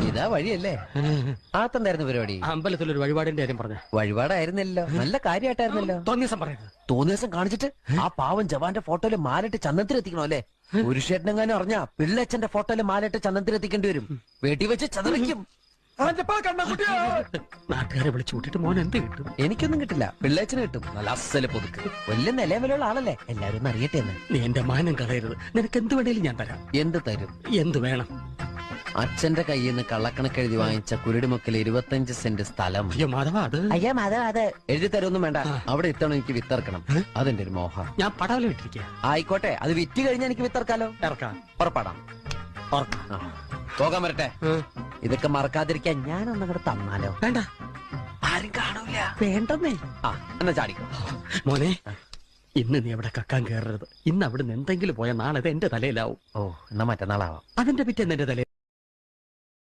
ഇതാ വഴിയല്ലേ? ആത്തെന്തായിരുന്നു പരിപാടി? അമ്പലത്തിലൊരു വഴിപാടിന്റെ കാര്യം പറഞ്ഞ. വഴിപാടായിരുന്നല്ലോ, നല്ല കാര്യമായിട്ടായിരുന്നല്ലോ. തോന്നിയ ദിവസം പറയരുത്. തോന്നിയ ദിവസം കാണിച്ചിട്ട് ആ പാവം ജവാന്റെ ഫോട്ടോയില് മാലിട്ട് ചന്ദനത്തിലെത്തിക്കണോ അല്ലേ? പുരുഷേട്ടനെങ്ങാനും അറിഞ്ഞാ പിള്ളേച്ചന്റെ ഫോട്ടോയില് മാലിട്ട് ചന്ദനത്തിലെത്തിക്കേണ്ടി വരും. വീട്ടിൽ വെച്ച് ചതറിക്കും. നാട്ടുകാരെ വിളിച്ചു കൂട്ടിട്ട് മോൻ എന്ത് കിട്ടും? എനിക്കൊന്നും കിട്ടില്ല, പിള്ളേച്ചന് കിട്ടും. നല്ല അസല് പൊതുക്ക്. വലിയ നിലവിലുള്ള ആളല്ലേ, എല്ലാരും ഒന്ന് അറിയട്ടെ എന്ന്. നീ എന്റെ മാനം കളയരുത്. നിനക്ക് എന്ത് വേണേലും ഞാൻ തരാം. എന്ത് തരും? എന്ത് വേണം? അച്ഛന്റെ കയ്യിൽ നിന്ന് കള്ളക്കണക്കെഴുതി വാങ്ങിച്ച കുരുടിമുക്കിൽ 25 സെന്റ് സ്ഥലം. അയ്യോ മാധവ, അത് അയ്യാ അത് എഴുതി തരൊന്നും വേണ്ട. അവിടെ ഇത്തവണ എനിക്ക് വിത്തറക്കണം. അതെന്റെ ഒരു മോഹം. ഞാൻ പടവല ഇട്ടിരിക്കുക. ആയിക്കോട്ടെ, അത് വിറ്റ് കഴിഞ്ഞാൽ എനിക്ക് വിത്തറക്കാലോ. ഇറക്കാം. പുറപ്പാടാം. പോകാൻ വരട്ടെ. ഇതൊക്കെ മറക്കാതിരിക്കാൻ ഞാനൊന്നും കൂടെ തന്നാലോ? വേണ്ട, ആരും കാണൂല. വേണ്ടെന്നേ. എന്നാ ചാടിക്കോ മോനെ. ഇന്ന് നീ അവിടെ കക്കാൻ കയറരുത്. ഇന്ന് അവിടുന്ന് എന്തെങ്കിലും പോയ നാളെ എന്റെ തലയിലാവും. ഓ, എന്നാ മറ്റന്നാളാവാം. അതിന്റെ പിറ്റേന്ന് എന്റെ തലയിൽ.